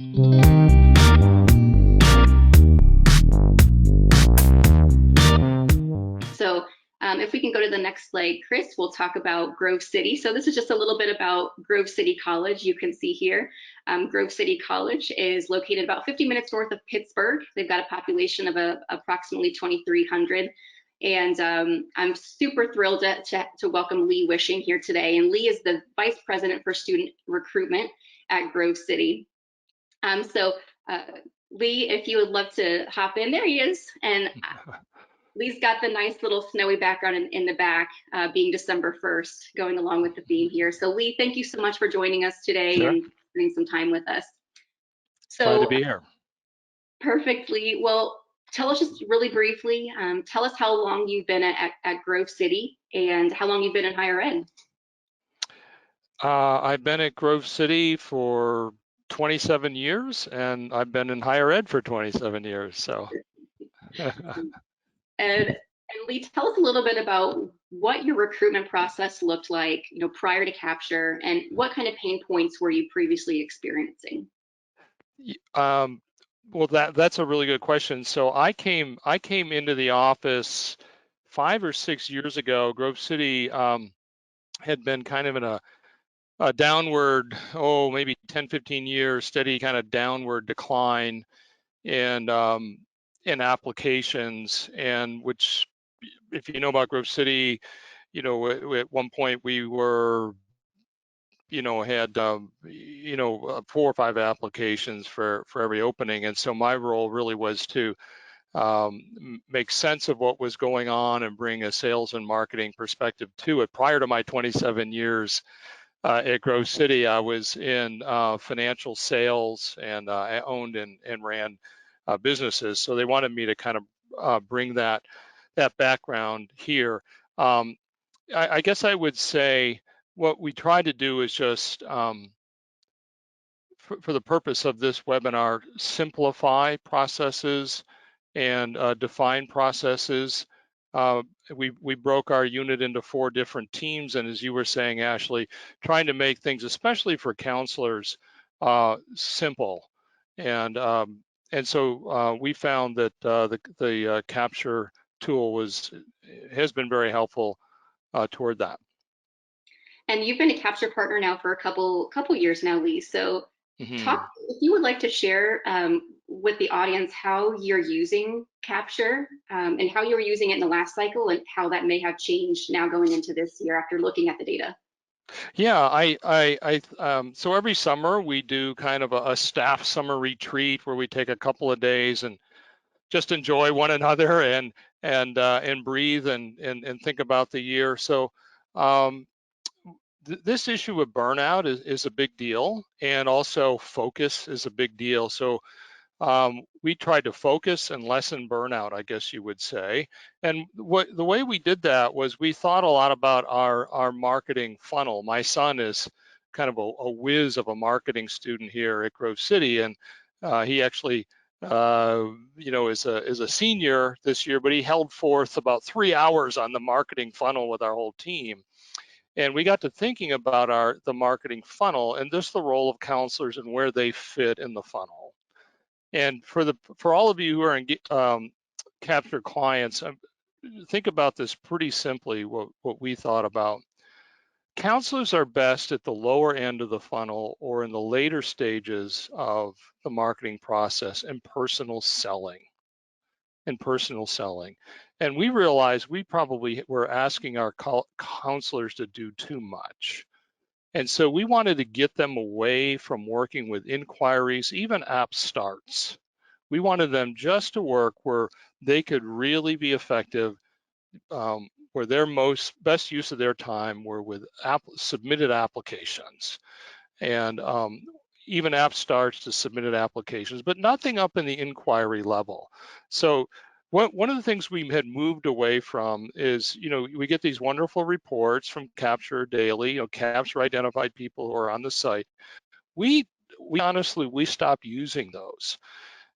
So if we can go to the next slide, Chris, we'll talk about Grove City. So this is just a little bit about Grove City College. You can see here, Grove City College is located about 50 minutes north of Pittsburgh. They've got a population of approximately 2,300. And I'm super thrilled to welcome Lee Wishing here today. And Lee is the Vice President for Student Recruitment at Grove City. Lee, if you would love to hop in, there he is. And Lee's got the nice little snowy background in the back, being December 1st, going along with the theme here. So Lee, thank you so much for joining us today. Sure. And spending some time with us. So, glad to be here. Perfectly. Well, tell us just really briefly, tell us how long you've been at Grove City and how long you've been in higher ed. I've been at Grove City for 27 years, and I've been in higher ed for 27 years. So. And Lee, tell us a little bit about what your recruitment process looked like, prior to capture, and what kind of pain points were you previously experiencing? Well, that's a really good question. So I came into the office 5 or 6 years ago. Grove City had been kind of in a downward, maybe 10, 15 years, steady kind of downward decline in applications, and which, if you know about Grove City, at one point we were, had 4 or 5 applications for every opening, and so my role really was to make sense of what was going on and bring a sales and marketing perspective to it. Prior to my 27 years at Grove City, I was in financial sales, and I owned and ran businesses. So they wanted me to kind of bring that background here. I guess I would say what we tried to do is just, for the purpose of this webinar, simplify processes and define processes. We broke our unit into 4 different teams, and as you were saying, Ashley, trying to make things, especially for counselors, simple. And so we found that the capture tool has been very helpful toward that. And you've been a capture partner now for a couple years now, Lee. So talk, if you would like to share with the audience how you're using capture and how you were using it in the last cycle and how that may have changed now going into this year after looking at the data. Yeah, so every summer we do kind of a staff summer retreat where we take a couple of days and just enjoy one another and breathe and think about the year. So this issue of burnout is a big deal, and also focus is a big deal. So we tried to focus and lessen burnout, I guess you would say. And the way we did that was we thought a lot about our marketing funnel. My son is kind of a whiz of a marketing student here at Grove City, and he actually is a senior this year, but he held forth about 3 hours on the marketing funnel with our whole team. And we got to thinking about the marketing funnel and just the role of counselors and where they fit in the funnel. And for all of you who are in capture clients, think about this pretty simply. What we thought about: counselors are best at the lower end of the funnel or in the later stages of the marketing process and personal selling. And we realized we probably were asking our counselors to do too much. And so we wanted to get them away from working with inquiries, even app starts. We wanted them just to work where they could really be effective, where their best use of their time were with submitted applications. And even app starts to submitted applications, but nothing up in the inquiry level. So one of the things we had moved away from is, we get these wonderful reports from Capture Daily, Capture identified people who are on the site. We honestly stopped using those.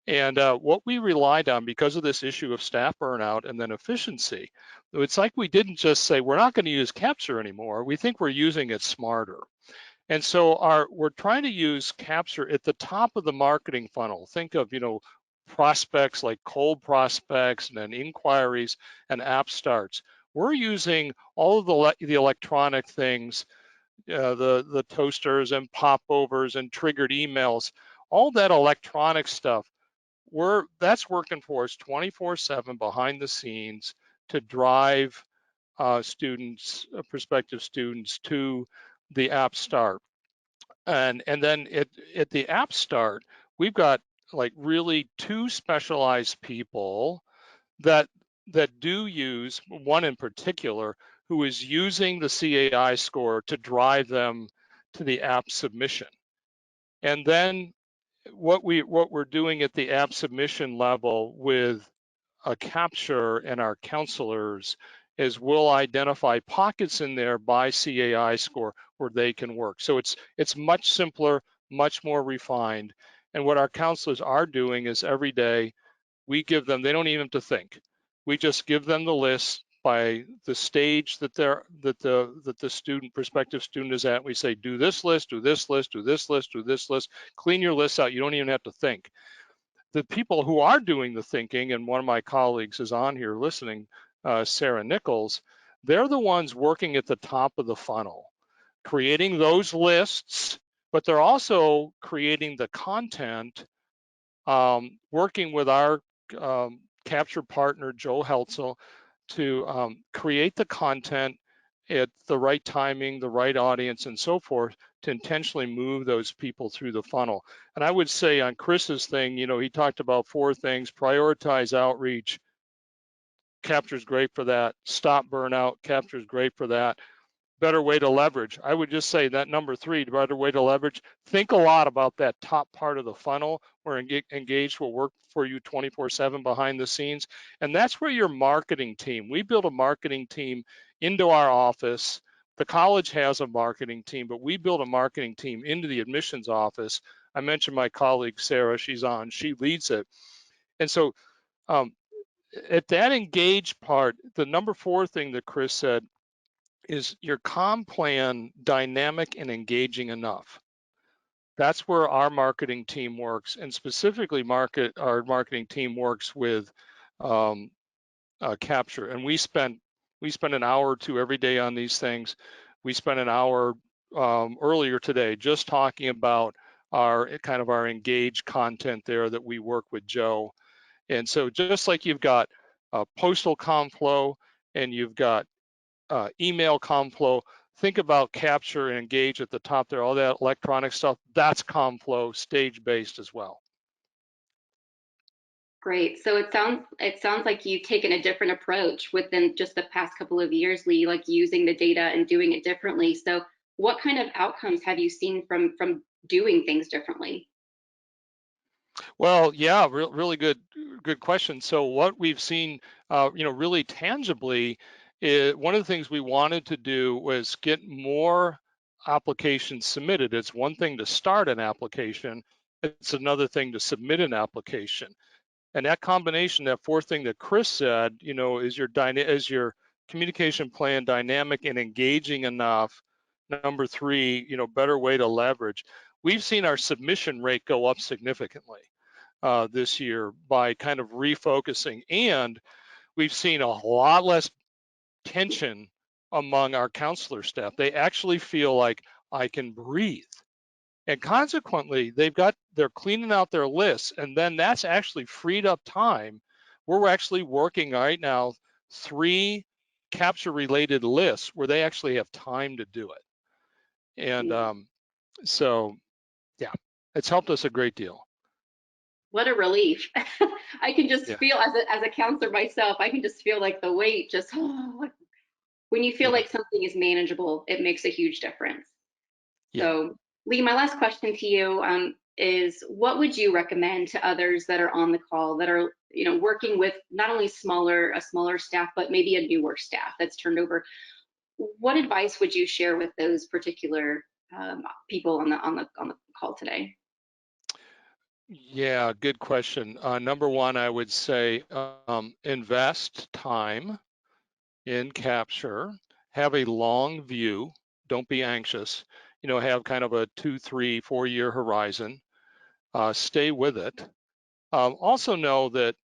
And what we relied on, because of this issue of staff burnout and then efficiency, it's like we didn't just say, we're not going to use Capture anymore. We think we're using it smarter. And so we're trying to use capture at the top of the marketing funnel. Think of, prospects like cold prospects and then inquiries and app starts. We're using all of the electronic things, the toasters and popovers and triggered emails, all that electronic stuff. That's working for us 24/7 behind the scenes to drive prospective students to the app start. And then at the app start, we've got like really two specialized people that do use, one in particular who is using the CAI score to drive them to the app submission. And then what we're doing at the app submission level with a capture and our counselors is we'll identify pockets in there by CAI score where they can work. So it's much simpler, much more refined. And what our counselors are doing is every day we give them, they don't even have to think. We just give them the list by the stage that the student, prospective student is at. We say, do this list, do this list, do this list, do this list, clean your list out. You don't even have to think. The people who are doing the thinking, and one of my colleagues is on here listening, Sarah Nichols, they're the ones working at the top of the funnel, creating those lists, but they're also creating the content, working with our capture partner, Joe Heltzel, to create the content at the right timing, the right audience, and so forth to intentionally move those people through the funnel. And I would say on Chris's thing, he talked about 4 things: prioritize outreach, capture's great for that; stop burnout, capture's great for that; better way to leverage. I would just say that number 3, better way to leverage. Think a lot about that top part of the funnel where engaged will work for you 24/7 behind the scenes. And that's where your marketing team, we build a marketing team into our office. The college has a marketing team, but we build a marketing team into the admissions office. I mentioned my colleague, Sarah, she's on, she leads it. And so um, at that engaged part, the number 4 thing that Chris said is your comm plan dynamic and engaging enough? That's where our marketing team works, and specifically our marketing team works with um, capture. And we spend an hour or 2 every day on these things. We spent an hour earlier today just talking about our engaged content there that we work with Joe. And so just like you've got postal comm flow and you've got email ComFlow, think about capture and engage at the top there, all that electronic stuff, that's ComFlow, stage-based as well. Great. So it sounds like you've taken a different approach within just the past couple of years, Lee, like using the data and doing it differently. So what kind of outcomes have you seen from doing things differently? Well, yeah, really good question. So what we've seen, really tangibly, is one of the things we wanted to do was get more applications submitted. It's one thing to start an application, it's another thing to submit an application. And that combination, that 4th thing that Chris said, is your communication plan dynamic and engaging enough? Number 3, better way to leverage. We've seen our submission rate go up significantly this year by kind of refocusing, and we've seen a lot less tension among our counselor staff. They actually feel like I can breathe. And consequently, they're cleaning out their lists, and then that's actually freed up time. We're actually working right now 3 capture related lists where they actually have time to do it. And so, yeah, it's helped us a great deal. What a relief. I can just Yeah, feel as a counselor myself, I can just feel like the weight just when you feel yeah, like something is manageable, it makes a huge difference. yeah. So, Lee, my last question to you is what would you recommend to others that are on the call that are, working with not only a smaller staff, but maybe a newer staff that's turned over? What advice would you share with those particular people on the call today? Yeah, good question. Number 1, I would say invest time in capture, have a long view, don't be anxious. have kind of a 2, 3, 4-year horizon. Stay with it. Also know that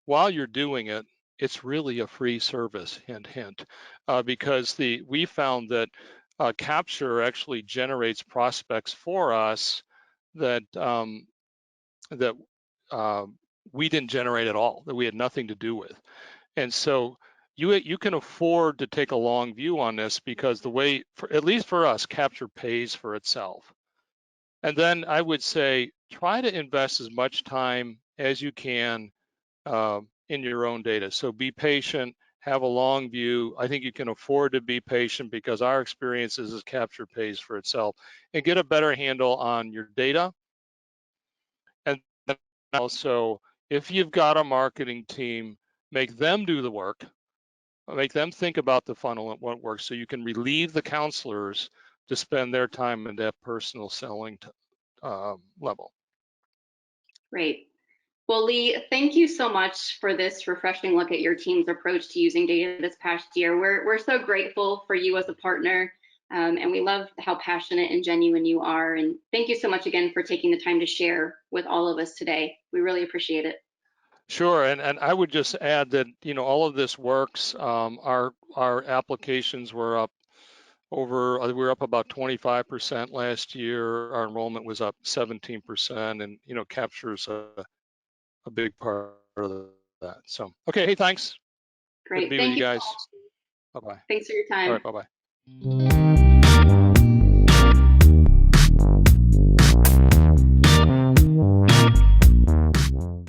while you're doing it, it's really a free service, hint, hint, because we found that Capture actually generates prospects for us that that we didn't generate at all, that we had nothing to do with. And so you can afford to take a long view on this, because the way, at least for us, Capture pays for itself. And then I would say try to invest as much time as you can in your own data. So be patient, have a long view. I think you can afford to be patient, because our experience is Capture pays for itself, and get a better handle on your data. And also, if you've got a marketing team, make them do the work, make them think about the funnel and what works, so you can relieve the counselors to spend their time in that personal selling level. Great. Well, Lee, thank you so much for this refreshing look at your team's approach to using data this past year. We're so grateful for you as a partner, and we love how passionate and genuine you are. And thank you so much again for taking the time to share with all of us today. We really appreciate it. Sure, and I would just add that all of this works. Our applications were up we were up about 25% last year. Our enrollment was up 17%, and Capture's a big part of that. So, okay, hey, thanks. Good to Great. be with Thank you you. guys. Bye-bye. Thanks for your All time. right, bye-bye.